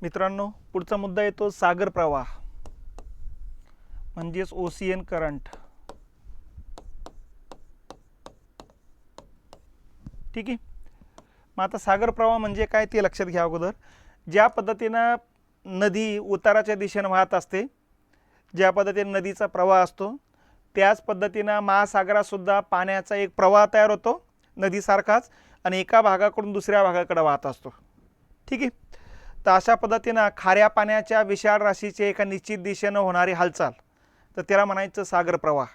मित्रांनो, पुढचा मुद्दा येतो सागर प्रवाह म्हणजेच ओशियन करंट। ठीक आहे। मग आता सागर प्रवाह म्हणजे काय ते लक्षात घ्या अगोदर। ज्या पद्धतीने नदी उताराच्या दिशेने वाहत असते, ज्या पद्धतीने नदीचा प्रवाह असतो, त्याच पद्धतीने महासागरात सुद्धा पाण्याचा एक प्रवाह तयार होतो नदीसारखाच, आणि एका भागाकडून दुसऱ्या भागाकडे वाहत असतो। ठीक आहे। तर अशा पद्धतीने खाऱ्या पाण्याच्या विशाल राशीचे एका निश्चित दिशेने होणारी हालचाल, तर त्याला म्हणायचं सागर प्रवाह।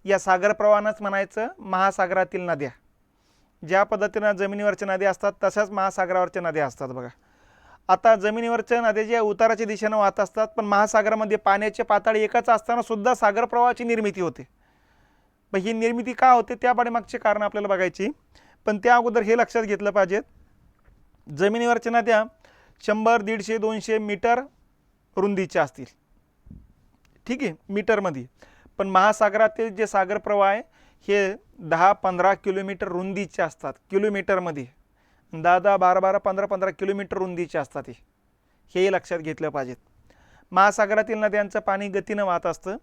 या सागर प्रवाहानंच म्हणायचं महासागरातील नद्या। ज्या पद्धतीने जमिनीवरच्या नद्या असतात तशाच महासागरावरच्या नद्या असतात बघा। आता जमिनीवरच्या नद्या ज्या उताराच्या दिशेने वाहत असतात, पण महासागरामध्ये पाण्याची पातळी एकच असताना सुद्धा सागर प्रवाहाची निर्मिती होते। मग ही निर्मिती का होते त्या पाठीमागचे कारण आपल्याला बघायची, पण त्या अगोदर हे लक्षात घेतलं पाहिजे, जमिनीवरच्या नद्या 100, 150, 200 मीटर रुंदीच्या असतील। ठीक आहे, मीटरमध्ये। पण महासागरातील जे सागर प्रवाह आहे हे 10-15 किलोमीटर रुंदीचे असतात, किलोमीटरमध्ये 10-10, 12-12, 15-15 किलोमीटर रुंदीचे असतात। हे लक्षात घेतलं पाहिजे। महासागरातील नद्यांचं पाणी गतीनं वाहत असतं,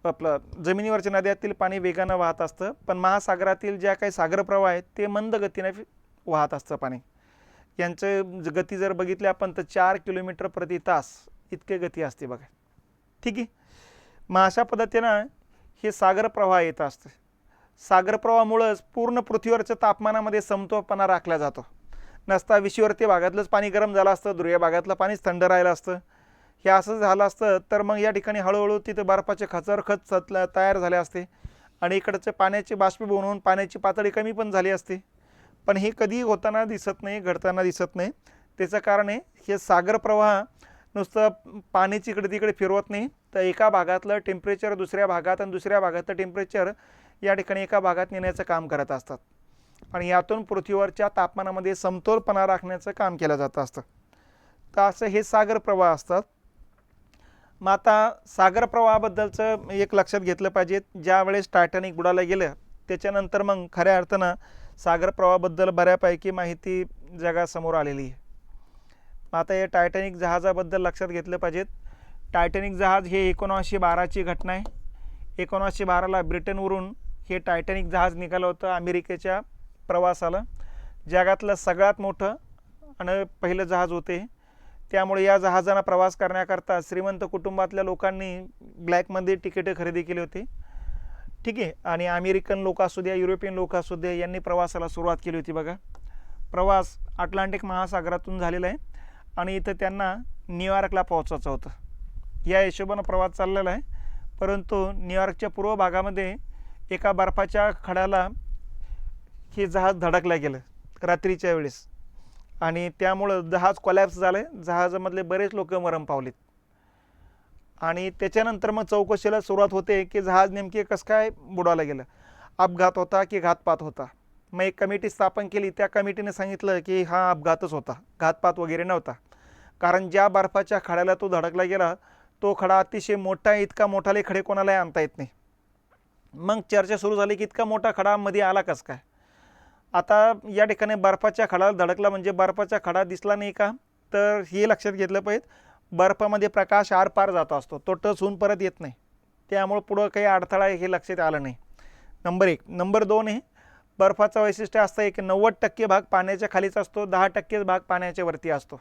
आपलं जमिनीवरच्या नद्यातील पाणी वेगानं वाहत असतं, पण महासागरातील ज्या काही सागर प्रवाह आहेत ते मंद गतीने वाहत असतं पाणी। यांचं गती जर बघितली आपण तर 4 किलोमीटर प्रति तास इतके गती असते बघा। ठीक आहे। मग अशा पद्धतीनं हे सागर प्रवाह येत असतं। सागर प्रवाहामुळेच पूर्ण पृथ्वीवरच्या तापमानामध्ये समतोलपणा राखला जातो। नसता विषुववृत्तीय भागातलंच पाणी गरम झालं असतं, ध्रुवीय भागातलं पाणीच थंड राहिलं असतं। हे असं झालं असतं तर मग या ठिकाणी हळूहळू तिथे बर्फाचे खचर तयार झाले असते, आणि इकडचे पाण्याचे बाष्पीभवन होऊन पाण्याची पातळी कमी पण झाली असते। पण हे कधी होताना दिसत नाही, घडताना दिसत नाही। त्याचं कारण आहे हे सागर प्रवाह नुसतं पाण्याची इकडे तिकडे फिरवत नाही, तर एका भागातलं टेम्परेचर दुसऱ्या भागात आणि दुसऱ्या भागातलं टेम्परेचर या ठिकाणी एका भागात नेण्याचं काम करत असतात, आणि यातून पृथ्वीवरच्या तापमानामध्ये समतोलपणा राखण्याचं काम केलं जातं असतं। तर असं हे सागर प्रवाह असतात। मग आता सागर प्रवाहाबद्दलचं एक लक्षात घेतलं पाहिजे, ज्या वेळेस टायटॅनिक बुडायला गेलं त्याच्यानंतर मग खऱ्या अर्थानं सागर प्रवाहाबद्दल बऱ्यापैकी माहिती जगासमोर आलेली आहे। मग आता या टायटॅनिक जहाजाबद्दल लक्षात घेतलं पाहिजे। टायटॅनिक जहाज हे 1912ची घटना आहे। 1912ला ब्रिटनवरून हे टायटॅनिक जहाज निघालं होतं अमेरिकेच्या प्रवासाला। जगातलं सगळ्यात मोठं आणि पहिलं जहाज होते। त्यामुळे या जहाजानं प्रवास करण्याकरता श्रीमंत कुटुंबातल्या लोकांनी ब्लॅकमध्ये तिकीटे खरेदी केली होती। ठीक आहे। आणि अमेरिकन लोक असू द्या, युरोपियन लोक असू द्या, यांनी प्रवासाला सुरुवात केली होती बघा। प्रवास अटलांटिक महासागरातून झालेला आहे, आणि इथं त्यांना न्यूयॉर्कला पोहोचायचं होतं। या हिशोबानं प्रवास चाललेला आहे, परंतु न्यूयॉर्कच्या पूर्व भागामध्ये एका बर्फाच्या खड्याला हे जहाज धडकलं गेलं रात्रीच्या वेळेस, आणि त्यामुळं जहाज कोलॅप्स झालं। जहाजामधले बरेच लोक मरण पावलेत, आणि त्याच्यानंतर मग चौकशीला सुरुवात होते की जहाज नेमके कसं काय बुडालं गेलं, अपघात होता की घातपात होता। मग एक कमिटी स्थापन केली। त्या कमिटीने सांगितलं की हा अपघातच होता, घातपात वगैरे नव्हता, कारण ज्या बर्फाच्या खड्याला तो धडकला गेला तो खडा अतिशय मोठा आहे, इतका मोठाले खडे कोणालाही आणता येत नाही। मग चर्चा सुरू झाली की इतका मोठा खडा मध्ये आला कसं काय। आता या ठिकाणी बर्फाच्या खडाला धडकला म्हणजे बर्फाचा खडा दिसला नाही का, तर हे लक्षात घेतलं पाहिजे, बर्फामध्ये प्रकाश आरपार जात असतो, तो टच होऊन परत येत नाही, त्यामुळे पुढं काही अडथळा हे लक्षात आलं नाही। नंबर 1। नंबर 2 आहे, बर्फाचं वैशिष्ट्य असतं की 90% भाग पाण्याच्या खालीच असतो, 10% भाग पाण्याच्या वरती असतो।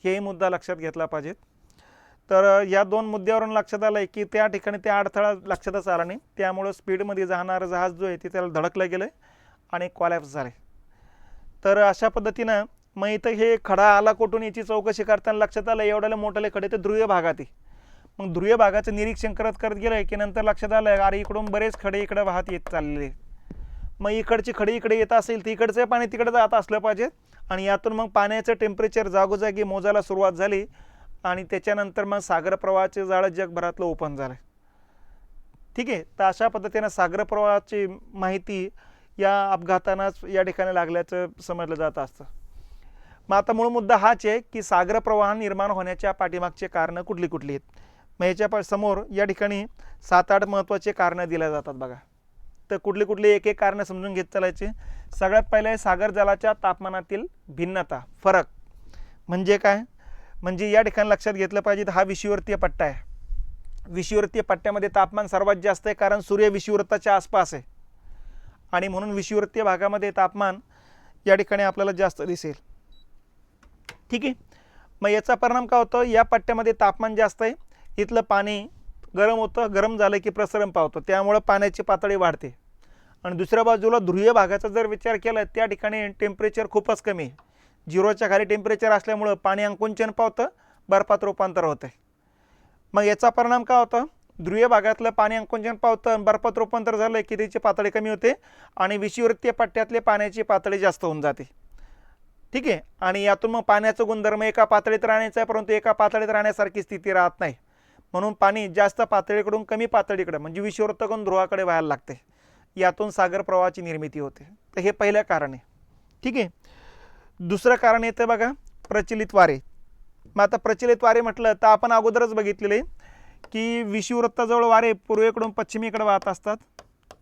हेही मुद्दा लक्षात घेतला पाहिजे। तर या दोन मुद्द्यावरून लक्षात आलं की त्या ठिकाणी त्या अडथळा लक्षातच आला नाही, त्यामुळं स्पीडमध्ये जाणारं जहाज जो आहे ते त्याला धडकलं गेलं आणि कोलॅप्स झाले। तर अशा पद्धतीनं मग इथं हे खडा आला कुठून याची चौकशी करताना लक्षात आलं एवढ्याला मोठाले खडे ते ध्रुवीय भागात आहे। मग ध्रुवीय भागाचं निरीक्षण करत करत गेलं की नंतर लक्षात आलं अरे इकडून बरेच खडे इकडे वाहत येत चाललेले। मग इकडची खडे इकडे येत असेल तर इकडचं पाणी तिकडे जात असलं पाहिजे, आणि यातून मग पाण्याचं टेम्परेचर जागोजागी मोजायला सुरुवात झाली, आणि त्याच्यानंतर मग सागर प्रवाहाचे जाळं जगभरातलं ओपन झालं। ठीक आहे। तर अशा पद्धतीनं सागर प्रवाहाची माहिती या अपघातानंच या ठिकाणी लागल्याचं समजलं जात असतं। मग आता मूळ मुद्दा हाच आहे की सागर प्रवाह निर्माण होण्याच्या पाठीमागचे कारणं कुठली कुठली आहेत। मग याच्या समोर या ठिकाणी 7-8 महत्त्वाचे कारणं दिल्या जातात बघा। तर कुठली कुठली एक एक कारणं समजून घेत चालायचे। सगळ्यात पहिले सागर जलाच्या तापमानातील भिन्नता, फरक। म्हणजे काय, म्हणजे या ठिकाणी लक्षात घेतलं पाहिजे हा विषुववृत्तीय पट्टा आहे. विषुववृत्तीय पट्ट्यामध्ये तापमान सर्वात जास्त आहे कारण सूर्य विषुववृत्ताच्या आसपास आहे आणि म्हणून विषुववृत्तीय भागामध्ये तापमान या ठिकाणी आपल्याला जास्त दिसेल. ठीक आहे. मग याचा परिणाम काय होतो, या पट्ट्यामध्ये तापमान जास्त आहे, इथलं पाणी गरम होतं, गरम झालं की प्रसरण पावतं, त्यामुळे पाण्याची पातळी वाढते. आणि दुसऱ्या बाजूला ध्रुवीय भागाचा जर विचार केला त्या ठिकाणी टेम्परेचर खूपच कमी आहे, 0च्या खाली टेम्परेचर असल्यामुळं पाणी अंकुंचन पावतं, बर्फात रूपांतर होतं. मग याचा परिणाम काय होतं, ध्रुवीय भागातलं पाणी अंकुंचन पावतं, बर्फात रूपांतर झालं की त्याची पातळी कमी होते आणि विषुववृत्तीय पट्ट्यातले पाण्याची पातळी जास्त होऊन जाते. ठीक आहे. आणि यातून मग पाण्याचं गुणधर्म एका पातळीत राहण्याचा आहे, परंतु एका पातळीत राहण्यासारखी स्थिती राहत नाही, म्हणून पाणी जास्त पातळीकडून कमी पातळीकडे म्हणजे विषुववृत्ताकडून ध्रुवाकडे व्हायला लागते, यातून सागर प्रवाहाची निर्मिती होते. तर हे पहिलं कारण आहे. ठीक आहे. दुसरं कारण येतं बघा, प्रचलित वारे. मग आता प्रचलित वारे म्हटलं तर आपण अगोदरच बघितलेले की विषुववृत्ताजवळ वारे पूर्वेकडून पश्चिमेकडे वाहत असतात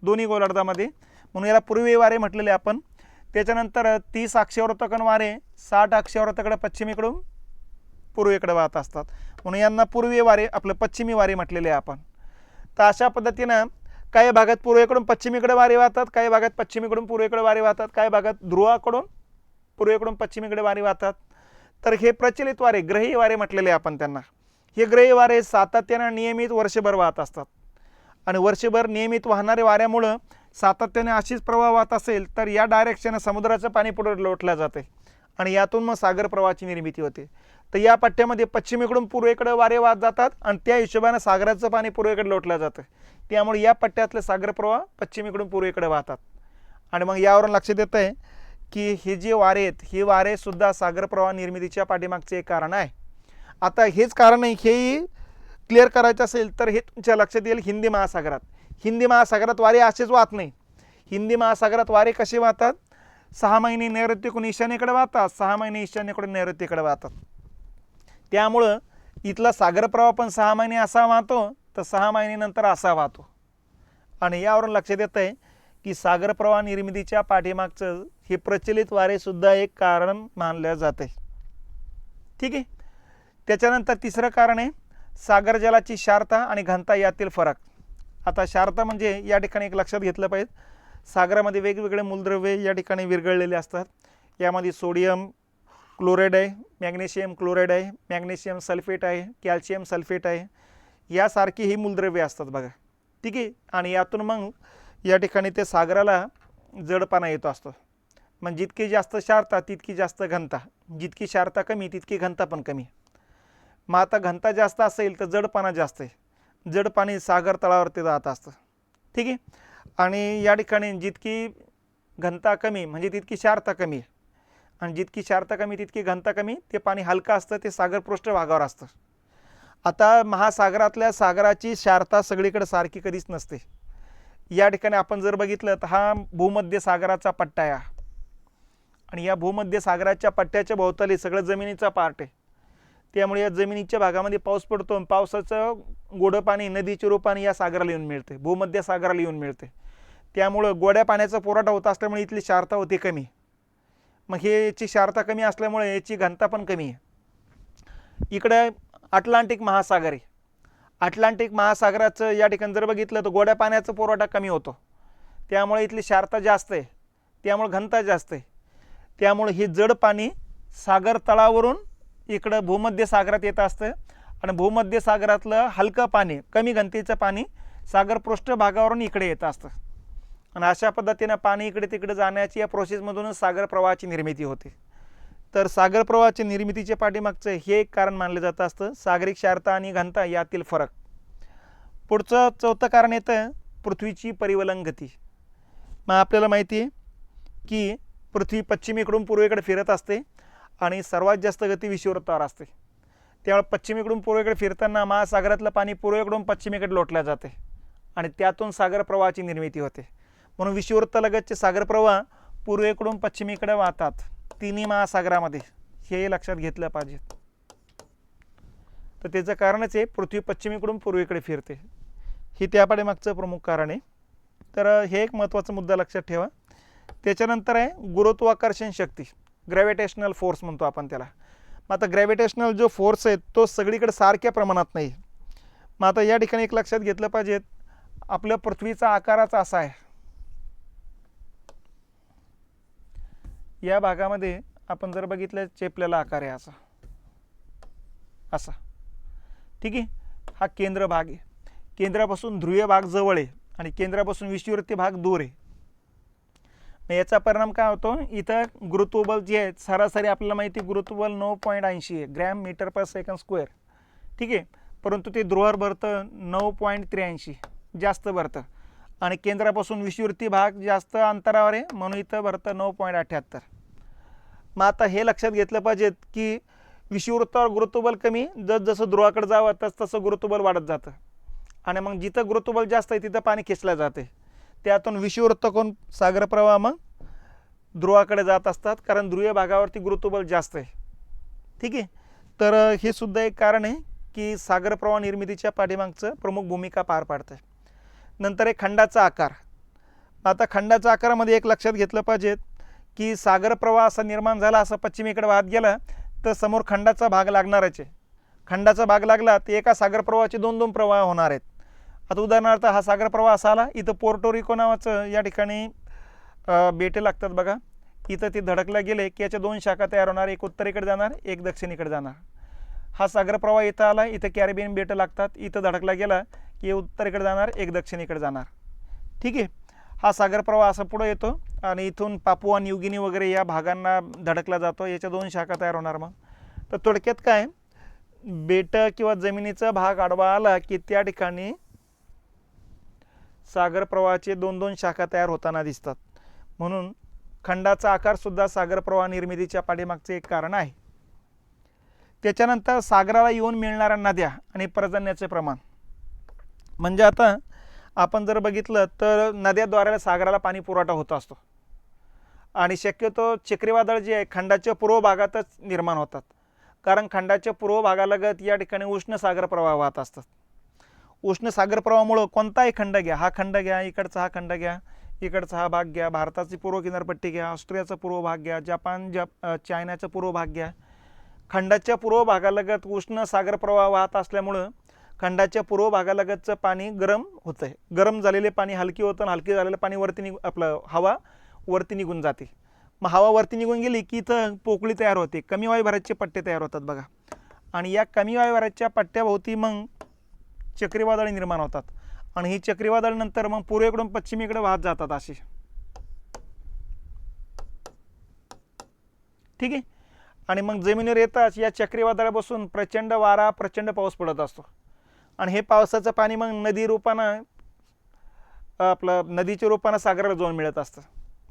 दोन्ही गोलार्धामध्ये, म्हणून याला पूर्वीय वारे म्हटलेले आपण. त्याच्यानंतर 30 अक्षावृत्ताकडून वारे 60 अक्षावृत्ताकडे पश्चिमेकडून पूर्वेकडे वाहत असतात, म्हणून यांना पूर्वीय वारे आपलं पश्चिमी वारे म्हटलेले आहे आपण. तर अशा पद्धतीनं काही भागात पूर्वेकडून पश्चिमेकडे वारे वाहतात, काही भागात पश्चिमेकडून पूर्वेकडे वारे वाहतात, काही भागात ध्रुवाकडून पूर्वेकडून पश्चिमेकडे वारे वाहतात. तर हे प्रचलित वारे, ग्रही वारे म्हटलेले आपण त्यांना. हे ग्रही वारे सातत्याने नियमित वर्षभर वाहत असतात आणि वर्षभर नियमित वाहणारे वाऱ्यामुळं सातत्याने अशीच प्रवाह वाहत असेल तर या डायरेक्शनने समुद्राचं पाणी पुढे लोटलं जाते आणि यातून मग सागर प्रवाहाची निर्मिती होते. तर या पट्ट्यामध्ये पश्चिमेकडून पूर्वेकडे वारे वाहत जातात आणि त्या हिशोबाने सागराचं पाणी पूर्वेकडे लोटलं जातं, त्यामुळे या पट्ट्यातले सागर प्रवाह पश्चिमेकडून पूर्वेकडे वाहतात. आणि मग यावरून लक्षात येतं आहे की हे जे वारे आहेत हे वारे सुद्धा सागर प्रवाह निर्मितीच्या पाठीमागचे एक कारण आहे. आता हेच कारण आहे, हेही क्लिअर करायचं असेल तर हे तुमच्या लक्षात येईल हिंदी महासागरात. हिंदी महासागरात वारे असेच वाहत नाही. हिंदी महासागरात वारे कसे वाहतात, 6 महिने नैऋत्येकडून ईशान्येकडे वाहतात, 6 महिने ईशान्येकडून नैऋत्येकडे वाहतात. त्यामुळं इथला सागर प्रवाह पण 6 महिने असा वाहतो तर 6 महिन्यानंतर असा वाहतो. आणि यावरून लक्षात येतं आहे की सागर प्रवाह निर्मितीच्या पाठीमागचं हे प्रचलित वारे सुद्धा एक कारण मानलं जाते. ठीक आहे. त्याच्यानंतर तिसरं कारण आहे सागर जलाची क्षारता आणि घनता यातील फरक. आता क्षारता म्हणजे या ठिकाणी एक लक्षात घेतलं पाहिजे, सागरामध्ये वेगवेगळे मूलद्रव्ये या ठिकाणी विरघळलेले असतात. यामध्ये सोडियम क्लोराईड आहे, मॅग्नेशियम क्लोराईड आहे, मॅग्नेशियम सल्फेट आहे, कॅल्शियम सल्फेट आहे, यासारखी ही मूलद्रव्ये असतात बघा. ठीक आहे. आणि यातून मग या ठिकाणी ते सागराला जडपणा येतो असतो. मग जितकी जास्त क्षारता तितकी जास्त घनता, जितकी क्षारता कमी तितकी घनता पण कमी. मग आता घनता जास्त असेल तर जडपणा जास्त आहे, जड पाणी सागर तळावरती जात असतं. ठीक आहे. आणि या ठिकाणी जितकी घनता कमी म्हणजे तितकी क्षारता कमी आहे, आणि जितकी क्षारता कमी तितकी घनता कमी, ते पाणी हलकं असतं, ते सागर पृष्ठभागावर असतं. आता महासागरातल्या सागराची क्षारता सगळीकडे सारखी कधीच नसते. या ठिकाणी आपण जर बघितलं तर हा भूमध्य सागराचा पट्टा आहे आणि या भूमध्य सागराच्या पट्ट्याच्या भोवताली सगळं जमिनीचा पार्ट आहे. त्यामुळे या जमिनीच्या भागामध्ये पाऊस पडतो आणि पावसाचं गोडं पाणी नदीच्या रूपाने या सागराला येऊन मिळते, भूमध्य सागराला येऊन मिळते. त्यामुळं गोड्या पाण्याचा पुरवठा होत असल्यामुळे इथली क्षारता होते कमी. मग हे याची क्षारता कमी असल्यामुळे याची घनता पण कमी आहे. इकडे अटलांटिक महासागर आहे. अटलांटिक महासागराचं या ठिकाणी जर बघितलं तर गोड्या पाण्याचा पुरवठा कमी होतो, त्यामुळे इथली क्षारता जास्त आहे, त्यामुळे घनता जास्त आहे. त्यामुळे हे जड पाणी सागर तळावरून इकडं भूमध्य सागरात येत असतं आणि भूमध्य सागरातलं हलकं पाणी कमी घनतेचं पाणी सागर पृष्ठभागावरून इकडे येत असतं आणि अशा पद्धतीनं पाणी इकडे तिकडे जाण्याची या प्रोसेसमधूनच सागर प्रवाहाची निर्मिती होते. तर सागर प्रवाहाच्या निर्मितीच्या पाठीमागचं हे एक कारण मानलं जात असतं, सागरी क्षारता आणि घनता यातील फरक. पुढचं चौथं कारण येतं पृथ्वीची परिवलन गती. मग आपल्याला माहिती आहे की पृथ्वी पश्चिमेकडून पूर्वेकडे फिरत असते आणि सर्वात जास्त गती विषुववृत्तावर असते. त्यामुळे पश्चिमेकडून पूर्वेकडे फिरताना महासागरातलं पाणी पूर्वेकडून पश्चिमेकडे लोटलं जाते आणि त्यातून सागर प्रवाहाची निर्मिती होते. म्हणून विषुववृत्तालगतचे सागर प्रवाह पूर्वेकडून पश्चिमेकडे वाहतात तिन्ही महासागरामध्ये, हे लक्षात घेतलं पाहिजे. तर त्याचं कारणच आहे पृथ्वी पश्चिमेकडून पूर्वेकडे फिरते, हे त्या पाठीमागचं प्रमुख कारण आहे. तर हे एक महत्त्वाचा मुद्दा लक्षात ठेवा. त्याच्यानंतर आहे गुरुत्वाकर्षण शक्ती, ग्रॅव्हिटेशनल फोर्स म्हणतो आपण त्याला. मग आता ग्रॅव्हिटेशनल जो फोर्स आहे तो सगळीकडे सारख्या प्रमाणात नाही. मग आता या ठिकाणी एक लक्षात घेतलं पाहिजे, आपल्या पृथ्वीचा आकाराचा असा आहे. या भागामध्ये आपण जर बघितलं चेपलेला आकार आहे असा असा, ठीक आहे. हा केंद्र भाग आहे. केंद्रापासून ध्रुवीय भाग जवळ आहे आणि केंद्रापासून विषुववृत्तीय भाग दूर आहे. याचा परिणाम काय होतो, इथं गुरुत्वबल जे आहे सरासरी आपल्याला माहिती गुरुत्वबल 9.80 आहे ग्रॅम मीटर पर सेकंड स्क्वेअर, ठीक आहे. परंतु ते ध्रुवावर भरतं 9.83 जास्त भरतं आणि केंद्रापासून विषुववृत्तीय भाग जास्त अंतरावर आहे म्हणून इथं भरतं 9.78. मग आता हे लक्षात घेतलं पाहिजे की विषुववृत्तावर गुरुत्वबल कमी, जसं ध्रुवाकडे जावं तसं गुरुत्वबल वाढत जातं आणि मग जिथं गुरुत्वबल जास्त आहे तिथं पाणी खेचलं जाते. त्यातून विषुववृत्त कोण सागर प्रवाह मग ध्रुवाकडे जात असतात कारण ध्रुवीय भागावरती गुरुत्वबल जास्त आहे, ठीक आहे. तर हे सुद्धा एक कारण आहे की सागर प्रवाह निर्मितीच्या पाठीमागचं प्रमुख भूमिका पार पाडते. नंतर एक खंडाचा आकार. आता खंडाच्या आकारामध्ये एक लक्षात घेतलं पाहिजे की सागर प्रवाह असा निर्माण झाला, असा पश्चिमेकडे वाहत गेला तर समोर खंडाचा भाग लागणारच आहे. खंडाचा भाग लागला तर एका सागर प्रवाहाचे 2 प्रवाह होणार आहेत. आता उदाहरणार्थ हा सागर प्रवाह असा आला, इथं पोर्टो रिको नावाचं या ठिकाणी बेटे लागतात बघा. इथं ते धडकला गेले की याच्या 2 शाखा तयार होणार, एक उत्तरेकडे जाणार एक दक्षिणेकडे जाणार. हा सागर प्रवाह इथं आला, इथं कॅरिबियन बेटं लागतात, इथं धडकला गेला की उत्तरेकडे जाणार एक दक्षिणेकडे जाणार, ठीक आहे. हा सागर प्रवाह असा पुढे येतो आणि इथून पापुआ न्यूगिनी वगैरे या भागांना धडकला जातो, याच्या 2 शाखा तयार होणार. मग तर थोडक्यात काय, बेटं किंवा जमिनीचा भाग आडवा आला की त्या ठिकाणी सागर प्रवाहाचे 2 शाखा तयार होताना दिसतात. म्हणून खंडाचा आकार सुद्धा सागर प्रवाह निर्मितीच्या पाठीमागचे एक कारण आहे. त्याच्यानंतर सागराला येऊन मिळणाऱ्या नद्या आणि पर्जन्याचे प्रमाण. म्हणजे आता आपण जर बघितलं तर नद्याद्वारे सागराला पाणी पुरवठा होत असतो आणि शक्यतो चक्रीवादळ जे आहे खंडाच्या पूर्व भागातच निर्माण होतात कारण खंडाच्या पूर्व भागालगत या ठिकाणी उष्ण सागर प्रवाह वाहत असतात. उष्ण सागर प्रवाहामुळे कोणताही खंड घ्या, हा खंड घ्या, इकडचा हा खंड घ्या, इकडचा हा भाग घ्या, भारताची पूर्व किनारपट्टी घ्या, ऑस्ट्रेलियाचा पूर्व भाग घ्या, चायनाचा पूर्व भाग घ्या, खंडाच्या पूर्व भागालगत उष्ण सागर प्रवाह वाहत असल्यामुळं खंडाच्या पूर्व भागालगतचं पाणी गरम होतं आहे. गरम झालेले पाणी हलकी होतं आणि हलकी झालेलं पाणी वरती हवा वरती निघून जाते. मग हवा वरती निघून गेली की इथं पोकळी तयार होते, कमी वायुभाराचे पट्टे तयार होतात बघा. आणि या कमी वायुभाराच्या पट्ट्याभोवती मग चक्रीवादळे निर्माण होतात आणि ही चक्रीवादळ नंतर मग पूर्वेकडून पश्चिमेकडे वाहत जातात अशी, ठीक आहे. आणि मग जमिनीवर येताच या चक्रीवादळापासून प्रचंड वारा प्रचंड पाऊस पडत असतो आणि हे पावसाचं पाणी मग नदी रूपानं नदीच्या रूपानं सागराला जाऊन मिळत असतं.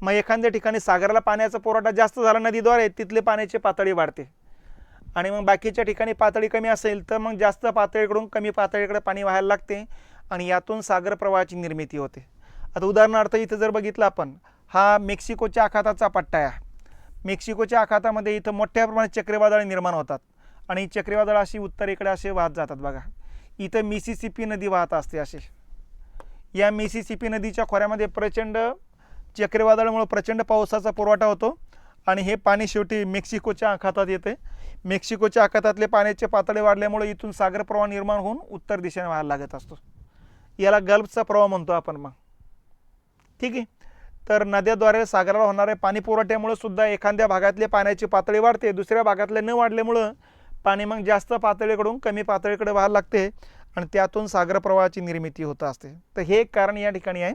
मग एखाद्या ठिकाणी सागराला पाण्याचा पुरवठा जास्त झाला नदीद्वारे, तिथले पाण्याची पातळी वाढते आणि मग बाकीच्या ठिकाणी पातळी कमी असेल तर मग जास्त पातळीकडून कमी पातळीकडे पाणी वाहायला लागते आणि यातून सागर प्रवाहाची निर्मिती होते. आता उदाहरणार्थ इथं जर बघितलं आपण, हा मेक्सिकोच्या आखाताचा पट्टा आहे. मेक्सिकोच्या आखातामध्ये इथं मोठ्या प्रमाणात चक्रीवादळे निर्माण होतात आणि चक्रीवादळ अशी उत्तरेकडे असे वाहत जातात बघा. इथं मिसिसिपी नदी वाहत असते असे. या मिसिसिपी नदीच्या खोऱ्यामध्ये प्रचंड चक्रीवादळामुळे प्रचंड पावसाचा पुरवठा होतो आणि हे पाणी शेवटी मेक्सिकोच्या आखातात येते. मेक्सिकोच्या आखातातले पाण्याचे पातळी वाढल्यामुळे इथून सागर प्रवाह निर्माण होऊन उत्तर दिशेने व्हायला लागत असतो. याला गल्फचा प्रवाह म्हणतो आपण मग, ठीक आहे. तर नद्याद्वारे सागराला होणाऱ्या पाणी पुरवठ्यामुळे सुद्धा एखाद्या भागातले पाण्याची पातळी वाढते, दुसऱ्या भागातले न वाढल्यामुळं पाणी मग जास्त पातळीकडून कमी पातळीकडे व्हायला लागते आणि त्यातून सागर प्रवाहाची निर्मिती होत असते. तर हे एक कारण या ठिकाणी आहे.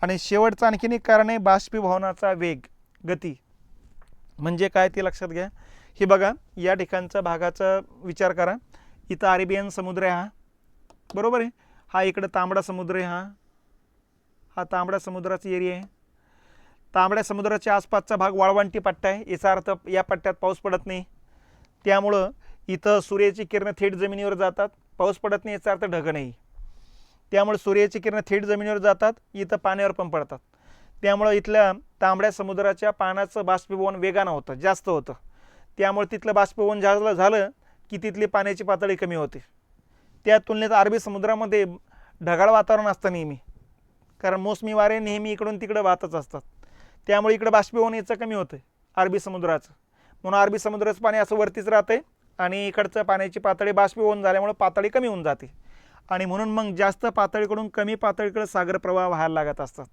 आणि शेवटचं आणखीन एक कारण आहे बाष्पीभवनाचा वेग, गती. म्हणजे काय ते लक्षात घ्या. हे बघा, या ठिकाणचा भागाचा विचार करा. इथं अरेबियन समुद्र आहे, हा बरोबर आहे. हा इकडं तांबडा समुद्र आहे, हा तांबडा समुद्राचा एरिया आहे. तांबड्या समुद्राच्या आसपासचा भाग वाळवंटी पट्टा आहे. याचा अर्थ या पट्ट्यात पाऊस पडत नाही, त्यामुळं इथं सूर्याची किरणं थेट जमिनीवर जातात. पाऊस पडत नाही याचा अर्थ ढग नाही, त्यामुळे सूर्याची किरणं थेट जमिनीवर जातात, इथं पाण्यावर पण पडतात. त्यामुळं इथल्या तांबड्या समुद्राच्या पाण्याचं बाष्पीभवन वेगानं होतं, जास्त होतं. त्यामुळे तिथलं बाष्पीभवन झालं की तिथली पाण्याची पातळी कमी होते. त्या तुलनेत अरबी समुद्रामध्ये ढगाळ वातावरण असतं नेहमी, कारण मोसमी वारे नेहमी इकडून तिकडं वाहतच असतात. त्यामुळे इकडं बाष्पीभवन याचं कमी होतं अरबी समुद्राचं. म्हणून अरबी समुद्राचं पाणी असं वरतीच राहते आणि इकडचं पाण्याची पातळी बाष्पीभवन झाल्यामुळे पातळी कमी होऊन जाते आणि म्हणून मग जास्त पातळीकडून कमी पातळीकडे सागर प्रवाह व्हायला लागत असतात.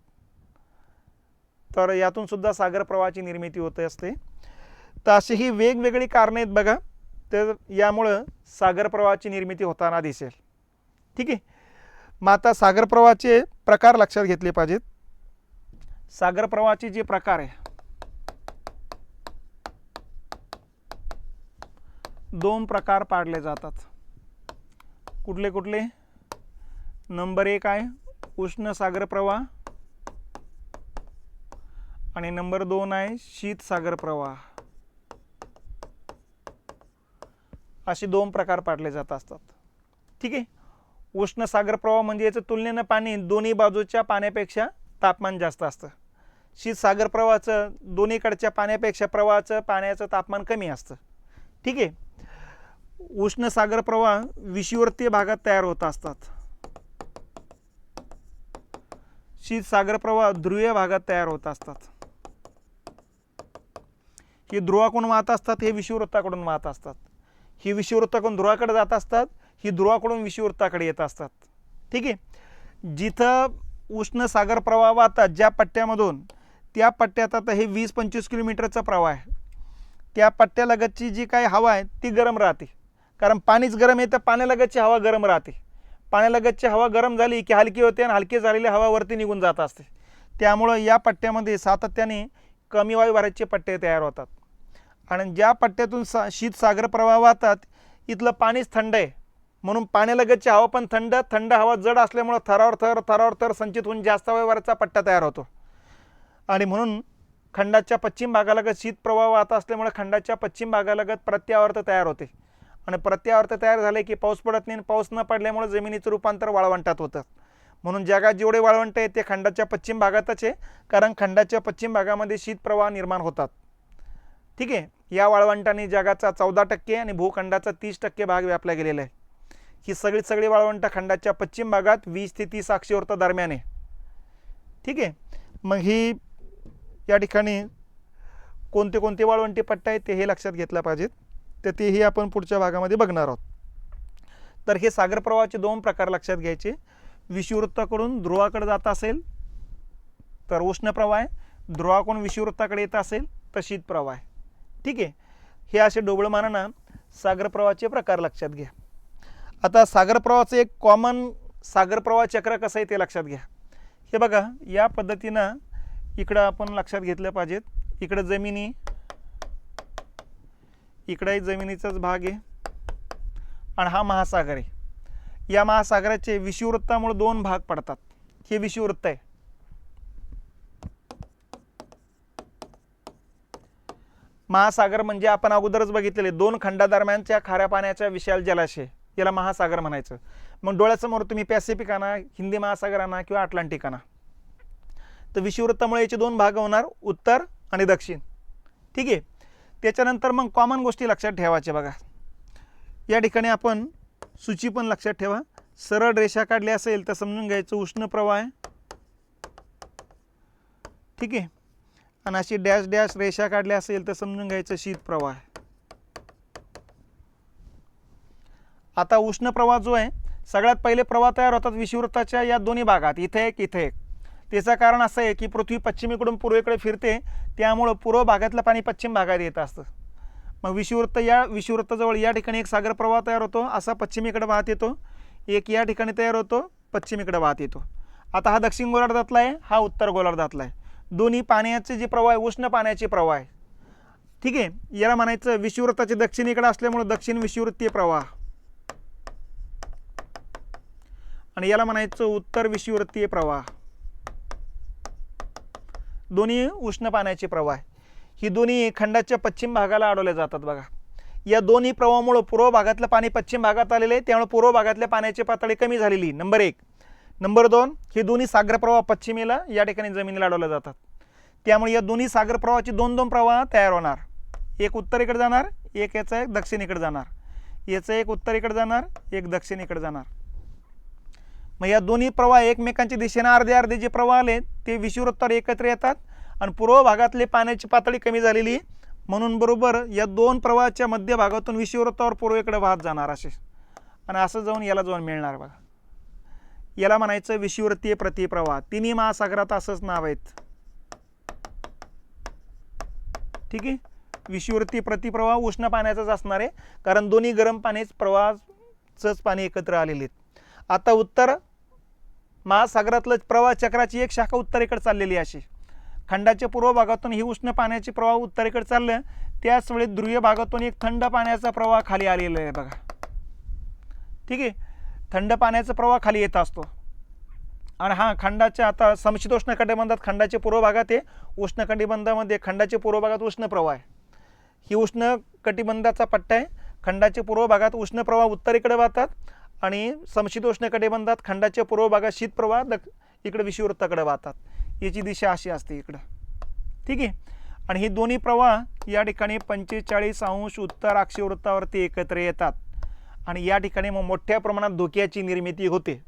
तर यातून सुद्धा सागर प्रवाहाची निर्मिती होते असते. तर अशी ही वेगवेगळी कारणे आहेत बघा. तर यामुळं सागर प्रवाहाची निर्मिती होताना दिसेल. ठीक आहे. मग आता सागर प्रवाहाचे प्रकार लक्षात घेतले पाहिजेत. सागर प्रवाहाचे जे प्रकार आहे 2 प्रकार पाडले जातात. कुठले कुठले? नंबर 1 आहे उष्ण सागर प्रवाह आणि नंबर 2 आहे शीत सागर प्रवाह. असे 2 प्रकार पाडले जात असतात. ठीक आहे. उष्ण सागर प्रवाह म्हणजे याचं तुलनेनं पाणी दोन्ही बाजूच्या पाण्यापेक्षा तापमान जास्त असतं. शीत सागर प्रवाहाचं दोन्हीकडच्या पाण्यापेक्षा प्रवाहाचं पाण्याचं तापमान कमी असतं. ठीक आहे. उष्ण सागर प्रवाह विषुववृत्तीय भागात तयार होत असतात. शीत सागर प्रवाह ध्रुवीय भागात तयार होत असतात. हे ध्रुवाकडून वाहत असतात, हे विषुववृत्ताकडून वाहत असतात. ही विषुववृत्ताकडून ध्रुवाकडे जात असतात, ही ध्रुवाकडून विषुववृत्ताकडे येत असतात. ठीक आहे. जिथं उष्ण सागर प्रवाह वाहतात ज्या पट्ट्यामधून, त्या पट्ट्यात आता हे 20-25 किलोमीटरचा प्रवाह आहे. त्या पट्ट्यालगतची जी काही हवा आहे ती गरम राहते, कारण पाणीच गरम आहे तर पाण्यालगतची हवा गरम राहते. पाण्यालगतची हवा गरम झाली की हलकी होते आणि हलकी झालेली हवा वरती निघून जात असते. त्यामुळं या पट्ट्यामध्ये सातत्याने कमी वायुभाराचे पट्टे तयार होतात. आणि ज्या पट्ट्यातून शीत सागर प्रवाह वाहतात इथलं पाणीच थंड आहे, म्हणून पाण्यालगतची हवा पण थंड. थंड हवा जड असल्यामुळं थरावर थर संचित होऊन जास्त वायुभाराचा पट्टा तयार होतो. आणि म्हणून खंडाच्या पश्चिम भागालगत शीत प्रवाह वाहत असल्यामुळे खंडाच्या पश्चिम भागालगत प्रत्यावर्त तयार होते. आणि प्रत्यावर्त तयार झाले की पाऊस पडत नाही. पाऊस न पडल्यामुळे जमिनीचं रूपांतर वाळवंटात होतं. म्हणून जगात जेवढे वाळवंट आहे ते खंडाच्या पश्चिम भागातच आहे, कारण खंडाच्या पश्चिम भागामध्ये शीत प्रवाह निर्माण होतात. ठीक आहे. या वाळवंटाने जगाचा 14% आणि भूखंडाचा 30% भाग व्यापला गेलेला आहे. ही सगळी वाळवंट खंडाच्या पश्चिम भागात 20 ते 30 अक्षांश दरम्यान आहे. ठीक आहे. मग ही या ठिकाणी कोणते कोणते वाळवंटी पट्टे आहेत ते हे लक्षात घेतलं पाहिजेत. तर तेही आपण पुढच्या भागामध्ये बघणार आहोत. तर हे सागर प्रवाहाचे 2 प्रकार लक्षात घ्यायचे. विषुववृत्ताकडून ध्रुवाकडे जात असेल तर उष्ण प्रवाह आहे, ध्रुवाकडून विषुववृत्ताकडे येत असेल तर शीत प्रवाह आहे. ठीक आहे. हे असे ढोबळमानानं सागर प्रवाहाचे प्रकार लक्षात घ्या. आता सागर प्रवाहाचं एक कॉमन सागर प्रवाह चक्र कसं आहे ते लक्षात घ्या. हे बघा, या पद्धतीनं इकडं आपण लक्षात घेतलं पाहिजेत. इकडं जमिनी, इकडंही जमिनीचाच भाग आहे आणि हा महासागर आहे. या महासागराचे विषुववृत्तामुळे 2 भाग पडतात. हे विषुववृत्त आहे. महासागर म्हणजे आपण अगोदरच बघितलेले 2 खंडादरम्यानच्या खाऱ्या पाण्याच्या विशाल जलाशय, याला महासागर म्हणायचं. मग डोळ्यासमोर तुम्ही पॅसिफिक आणा, हिंदी महासागर आणा किंवा अटलांटिक आणा. तर विषुववृत्तामुळे याचे 2 भाग होणार, उत्तर आणि दक्षिण. ठीक आहे. त्याच्यानंतर मग कॉमन गोष्टी लक्षात ठेवायच्या बघा. या ठिकाणी आपण सूची पण लक्षात ठेवा. सरळ रेषा काढली असेल तर समजून घ्यायचं उष्ण प्रवाह आहे. ठीक आहे. आणि अशी डॅश डॅश रेषा काढली असेल तर समजून घ्यायचं शीत प्रवाह आहे. आता उष्ण प्रवाह जो आहे, सगळ्यात पहिले प्रवाह तयार होतात विषुववृत्ताच्या या दोन्ही भागात, इथे एक इथे एक. त्याचं कारण असं आहे की पृथ्वी पश्चिमेकडून पूर्वेकडे फिरते, त्यामुळं पूर्व भागातलं पाणी पश्चिम भागात येत असतं. मग विषुववृत्ताजवळ या ठिकाणी एक सागर प्रवाह तयार होतो, असा पश्चिमेकडे वाहत येतो. एक या ठिकाणी तयार होतो, पश्चिमेकडे वाहत येतो. आता हा दक्षिण गोलार्धातला आहे, हा उत्तर गोलार्धातला आहे. दोन्ही पाण्याचे जे प्रवाह आहे उष्ण पाण्याचे प्रवाह आहे. ठीक आहे. याला म्हणायचं विषुववृत्ताचे दक्षिणेकडे असल्यामुळे दक्षिण विषुववृत्तीय प्रवाह, आणि याला म्हणायचं उत्तर विषुववृत्तीय प्रवाह. दोन्ही उष्ण पाण्याचे प्रवाह. ही दोन्ही खंडाच्या पश्चिम भागाला अडवले जातात बघा. या दोन्ही प्रवाहामुळे पूर्व भागातलं पाणी पश्चिम भागात आलेले आहे, त्यामुळे पूर्व भागातल्या पाण्याची पातळी कमी झालेली. नंबर 1. नंबर 2, हे दोन्ही सागर प्रवाह पश्चिमेला या ठिकाणी जमिनीला अडवले जातात. त्यामुळे या दोन्ही सागर प्रवाहाचे 2 प्रवाह तयार होणार. एक उत्तरेकडे जाणार, एक याचा एक दक्षिणेकडे जाणार. याचा एक उत्तरेकडे जाणार, एक दक्षिणेकडे जाणार. मग या दोन्ही प्रवाह एकमेकांच्या दिशेने अर्धे अर्धे जे प्रवाह आले ते विषुववृत्तावर एकत्र येतात आणि पूर्व भागातले पाण्याची पातळी कमी झालेली म्हणून बरोबर या दोन प्रवाहाच्या मध्यभागातून विषुववृत्तावर पूर्वेकडे वाहत जाणार असे, आणि असं जाऊन याला जाऊन मिळणार बघा. याला म्हणायचं विषुववृत्तीय प्रतिप्रवाह. तिन्ही महासागरात असंच नाव आहेत. ठीक आहे. विषुववृत्तीय प्रतिप्रवाह उष्ण पाण्याचाच असणार आहे, कारण दोन्ही गरम पाणीच प्रवाहाचंच पाणी एकत्र आलेले आहेत. आता उत्तर महासागरातलं प्रवाह चक्राची एक शाखा उत्तरेकडे चाललेली आहे. अशी खंडाच्या पूर्व भागातून ही उष्ण पाण्याचे प्रवाह उत्तरेकडे चाललं, त्याच वेळी ध्रुवीय भागातून एक थंड पाण्याचा प्रवाह खाली आलेला आहे बघा. ठीक आहे. थंड पाण्याचा प्रवाह खाली येत असतो. आणि हा खंडाच्या आता समशीतोष्ण कटिबंधात खंडाच्या पूर्व भागात आहे, उष्ण कटिबंधामध्ये खंडाच्या पूर्व भागात उष्ण प्रवाह आहे. ही उष्ण कटिबंधाचा पट्टा आहे. खंडाच्या पूर्व भागात उष्ण प्रवाह उत्तरेकडे वाहतात आणि समशीतोष्ण कटिबंधात खंडाच्या पूर्व भागात शीत प्रवाह इकडे विषुववृत्ताकडे वाहतात. याची दिशा अशी असते इकडं. ठीक आहे. आणि ही दोन्ही प्रवाह या ठिकाणी 45 अंश उत्तर अक्षवृत्तावरती एकत्र येतात आणि या ठिकाणी मग मोठ्या प्रमाणात धोक्याची निर्मिती होते.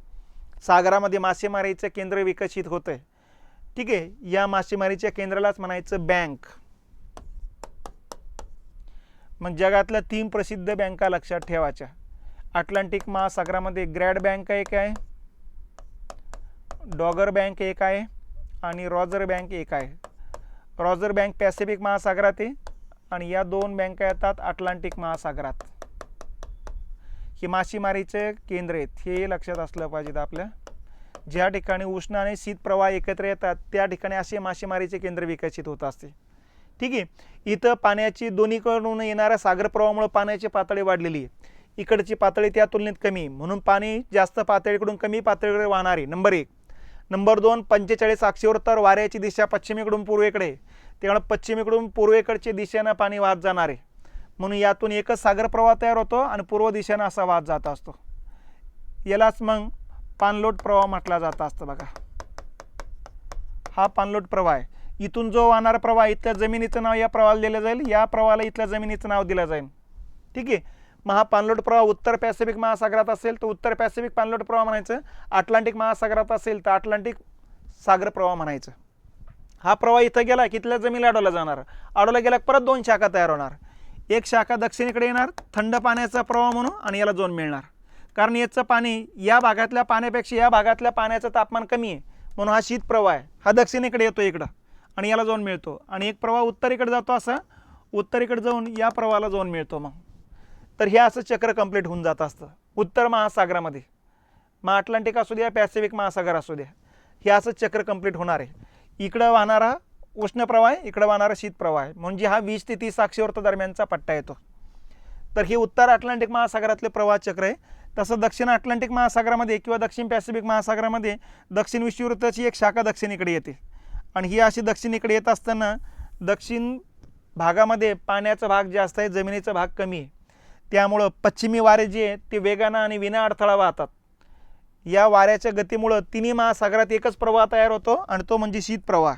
सागरामध्ये मासेमारीचं केंद्र विकसित होतं. ठीक आहे. या मासेमारीच्या केंद्रालाच म्हणायचं बँक. मग जगातल्या 3 प्रसिद्ध बँका लक्षात ठेवायच्या. अटलांटिक महासागरामध्ये ग्रॅड बँक एक आहे, डॉगर बँक एक आहे आणि रॉजर बँक एक आहे. रॉजर बँक पॅसिफिक महासागरात आहे आणि या 2 बँका येतात अटलांटिक महासागरात. ही मासेमारीचे केंद्र आहेत, हे लक्षात असलं पाहिजे आपल्या. ज्या ठिकाणी उष्ण आणि शीत प्रवाह एकत्र येतात त्या ठिकाणी असे मासेमारीचे केंद्र विकसित होत असते. ठीक आहे. इथं पाण्याची दोन्हीकडून येणाऱ्या सागर प्रवाहामुळे पाण्याची पातळी वाढलेली आहे. इकडची पातळी त्या तुलनेत कमी, म्हणून पाणी जास्त पातळीकडून कमी पातळीकडे वाहणार आहे. नंबर 1. नंबर 2, 45 अक्षवृत्तावर वाऱ्याची दिशा पश्चिमेकडून पूर्वेकडे, त्यामुळे पश्चिमेकडून पूर्वेकडच्या दिशेनं पाणी वाहत जाणार आहे. म्हणून यातून एकच सागर प्रवाह तयार होतो आणि पूर्व दिशेनं असा वाहत जात असतो. यालाच मग पाणलोट प्रवाह म्हटला जात असतं बघा. हा पाणलोट प्रवाह आहे. इथून जो वाहणारा प्रवाह, इथल्या जमिनीचं नाव या प्रवाहाला दिलं जाईल, या प्रवाहाला इथल्या जमिनीचं नाव दिलं जाईल. ठीक आहे. मग हा पाणलोट प्रवाह उत्तर पॅसिफिक महासागरात असेल तर उत्तर पॅसिफिक पाणलोट प्रवाह म्हणायचं. अटलांटिक महासागरात असेल तर अटलांटिक सागर प्रवाह म्हणायचं. हा प्रवाह इथं गेला की इथल्या जमिनीला अडवला जाणार. अडवला गेला परत 2 शाखा तयार होणार. एक शाखा दक्षिणेकडे येणार थंड पाण्याचा प्रवाह म्हणून आणि याला जाऊन मिळणार, कारण याचं पाणी या भागातल्या पाण्यापेक्षा या भागातल्या पाण्याचं तापमान कमी आहे, म्हणून हा शीत प्रवाह आहे. हा दक्षिणेकडे येतो इकडं आणि याला जाऊन मिळतो. आणि एक प्रवाह उत्तरेकडे जातो, असा उत्तरेकडे जाऊन या प्रवाहाला जाऊन मिळतो. मग तर हे असं चक्र कंप्लीट होऊन जात असतं उत्तर महासागरामध्ये. मग अटलांटिक असू द्या पॅसिफिक महासागर असू द्या, हे असं चक्र कंप्लीट होणार आहे. इकडं वाहणारा उष्ण प्रवाह आहे, इकडं वाहणारा शीत प्रवाह आहे, म्हणजे हा 20 ते 30 अक्षवृत्त दरम्यानचा पट्टा येतो. तर हे उत्तर अटलांटिक महासागरातले प्रवाह चक्र आहे. तसं दक्षिण अटलांटिक महासागरामध्ये किंवा दक्षिण पॅसिफिक महासागरामध्ये दक्षिण विषुववृत्ताची एक शाखा दक्षिणेकडे येते आणि ही अशी दक्षिणेकडे येत असताना दक्षिण भागामध्ये पाण्याचा भाग जास्त आहे, जमिनीचा भाग कमी आहे. त्यामुळं पश्चिमी वारे जे आहे ते वेगानं आणि विना अडथळा वाहतात. या वाऱ्याच्या गतीमुळं तिन्ही महासागरात एकच प्रवाह तयार होतो आणि तो म्हणजे शीत प्रवाह.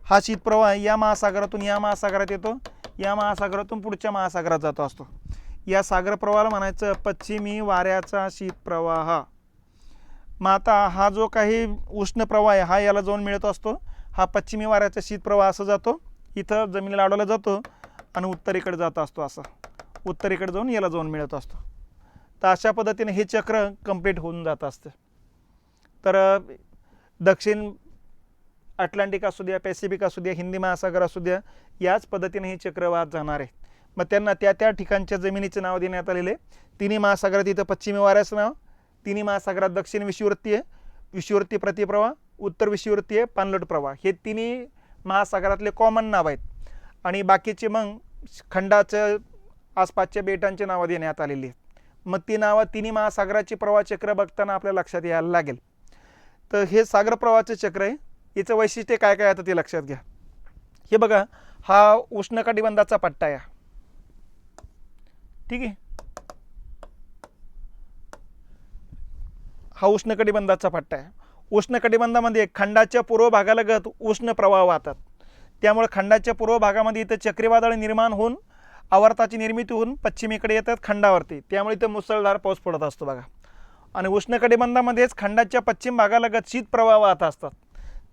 हा शीत प्रवाह या महासागरातून या महासागरात येतो, या महासागरातून पुढच्या महासागरात जातो असतो. या सागर प्रवाहाला म्हणायचं पश्चिमी वाऱ्याचा शीत प्रवाह. मग आता हा जो काही उष्ण प्रवाह आहे हा याला जाऊन मिळत असतो. हा पश्चिमी वाऱ्याचा शीत प्रवाह असं जातो, इथं जमिनीला अडवला जातो आणि उत्तरेकडे जात असतो. असं उत्तरेकडे जाऊन याला जाऊन मिळत असतो. तर अशा पद्धतीने हे चक्र कंप्लीट होऊन जात असतं. तर दक्षिण अटलांटिक असू द्या, पॅसिफिक असू द्या, हिंदी महासागर असू द्या, याच पद्धतीने हे चक्र वाहत जाणार आहे. मग त्यांना त्या त्या ठिकाणच्या जमिनीचं नाव देण्यात आलेलं आहे. तिन्ही महासागरात इथं पश्चिमी वाऱ्याचं नाव, तिन्ही महासागरात दक्षिण विषुववृत्तीय, विषुववृत्ती प्रतिप्रवाह, उत्तर विषुववृत्तीय, पाणलोट प्रवाह, हे तिन्ही महासागरातले कॉमन नाव आहेत. आणि बाकीचे मग खंडाचं आसपासच्या बेटांची नावं देण्यात आलेली आहेत. मग ती नावं तिन्ही महासागराची प्रवाह चक्र बघताना आपल्या लक्षात यायला लागेल. तर हे सागर प्रवाहाचं चक्र आहे. याचं वैशिष्ट्य काय काय आता ते लक्षात घ्या. हे बघा, हा उष्णकटिबंधाचा पट्टा आहे. ठीक आहे. हा उष्णकटिबंधाचा पट्टा आहे. उष्णकटिबंधामध्ये खंडाच्या पूर्व भागालगत उष्ण प्रवाह वाहतात. त्यामुळे खंडाच्या पूर्व भागामध्ये इथं चक्रीवादळ निर्माण होऊन आवर्ताची निर्मिती होऊन पश्चिमेकडे येतात खंडावरती, त्यामुळे इथं मुसळधार पाऊस पडत असतो बघा. आणि उष्णकटिबंधामध्येच खंडाच्या पश्चिम भागालगत शीत प्रवाह वाहत असतात.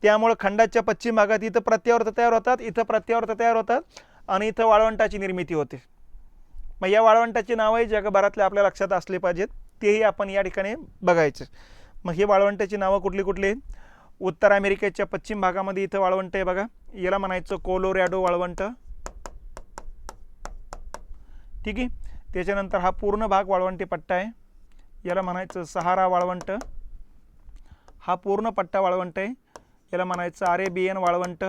त्यामुळे खंडाच्या पश्चिम भागात इथं प्रत्यावर्त तयार होतात, इथं प्रत्यावर्त तयार होतात आणि इथं वाळवंटाची निर्मिती होते. मग या वाळवंटाची नावंही जगभरातले आपल्या लक्षात असले पाहिजेत, तेही आपण या ठिकाणी बघायचं. मग ही वाळवंटाची नावं कुठली कुठली? उत्तर अमेरिकेच्या पश्चिम भागामध्ये इथं वाळवंट आहे बघा, याला म्हणायचं कोलोरॅडो वाळवंट. ठीक आहे. त्याच्यानंतर हा पूर्ण भाग वाळवंटी पट्टा आहे, याला म्हणायचं सहारा वाळवंट. हा पूर्ण पट्टा वाळवंट आहे, याला म्हणायचं अरेबियन वाळवंट.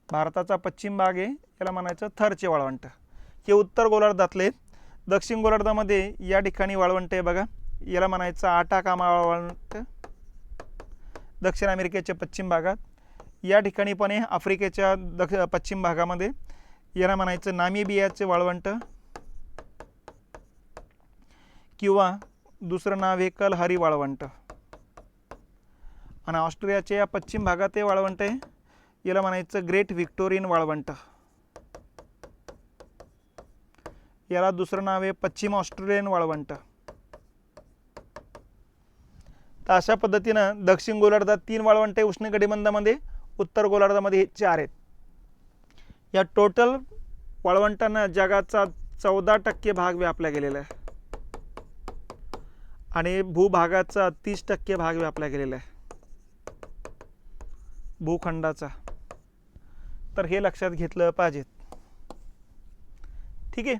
भारताचा पश्चिम भाग आहे, याला म्हणायचं थरचे वाळवंट. हे उत्तर गोलार्धातले. दक्षिण गोलार्धामध्ये या ठिकाणी वाळवंट आहे बघा, याला म्हणायचं आटाकामा वाळवंट. दक्षिण अमेरिकेच्या पश्चिम भागात. या ठिकाणी पण आहे आफ्रिकेच्या पश्चिम भागामध्ये, याला म्हणायचं नामिबियाचे वाळवंट, किंवा दुसरं नाव आहे कलहरी वाळवंट. आणि ऑस्ट्रेलियाच्या या पश्चिम भागात हे वाळवंट आहे, याला म्हणायचं ग्रेट व्हिक्टोरियन वाळवंट. याला दुसरं नाव आहे पश्चिम ऑस्ट्रेलियन वाळवंट. तर अशा पद्धतीनं दक्षिण गोलार्धात 3 वाळवंटे उष्णकटिबंधामध्ये, उत्तर गोलार्धामध्ये 4 आहेत. या टोटल वाळवंटांना जगाचा 14% भाग व्यापला गेलेला आहे आणि भूभागाचा 30% भाग व्यापला गेलेला आहे भूखंडाचा. तर हे लक्षात घेतलं पाहिजे. ठीक आहे.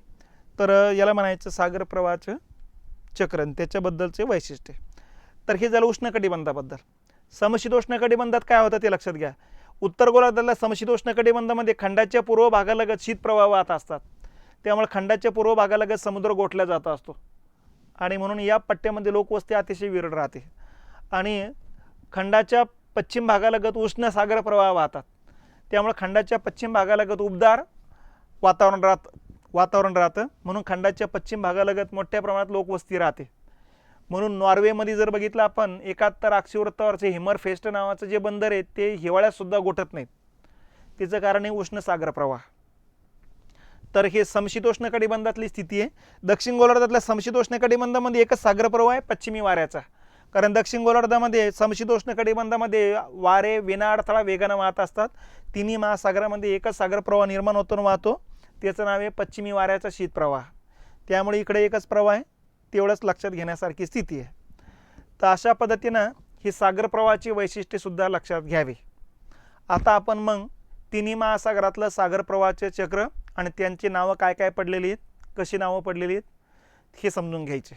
तर याला म्हणायचं सागर प्रवाहाचं चक्रण, त्याच्याबद्दलचे वैशिष्ट्य. तर हे झालं उष्णकटिबंधाबद्दल. समशीतोष्ण कटिबंधात काय होतं ते लक्षात घ्या. उत्तर गोलार्धातल्या समशीतोष्ण कटिबंधामध्ये खंडाच्या पूर्व भागालगत शीत प्रवाह वाहत असतात, त्यामुळे खंडाच्या पूर्व भागालगत समुद्र गोठला जात असतो आणि म्हणून या पट्ट्यामध्ये लोकवस्ती अतिशय विरळ राहते. आणि खंडाच्या पश्चिम भागालगत उष्ण सागर प्रवाह वाहतात, त्यामुळे खंडाच्या पश्चिम भागालगत उबदार वातावरण राहतं, म्हणून खंडाच्या पश्चिम भागालगत मोठ्या प्रमाणात लोकवस्ती राहते. म्हणून नॉर्वेमध्ये जर बघितलं आपण 71 अक्षवृत्तावरचे हिमरफेस्ट नावाचं जे बंदर आहे ते हिवाळ्यात सुद्धा गोठत नाहीत. त्याचं कारण आहे उष्ण सागर प्रवाह. तर हे समशीतोष्ण कटिबंधातली स्थिती आहे. दक्षिण गोलार्धातल्या समशीतोष्ण कटिबंधामध्ये एकच सागर प्रवाह आहे पश्चिमी वाऱ्याचा, कारण दक्षिण गोलार्धामध्ये समशीतोष्ण कटिबंधामध्ये वारे विनाअडथळा वेगाने वाहत असतात. तिन्ही महासागरामध्ये एकच सागर प्रवाह निर्माण होतो आणि वाहतो, त्याचं नाव आहे पश्चिमी वाऱ्याचा शीत प्रवाह. त्यामुळे इकडे एकच प्रवाह आहे, तेवढंच लक्षात घेण्यासारखी स्थिती आहे. तर अशा पद्धतीनं ही सागर प्रवाहाची वैशिष्ट्ये सुद्धा लक्षात घ्यावी. आता आपण मग तिन्ही महासागरातलं सागर प्रवाहाचे चक्र आणि त्यांची नावं काय काय पडलेली आहेत, कशी नावं पडलेली आहेत हे समजून घ्यायचे.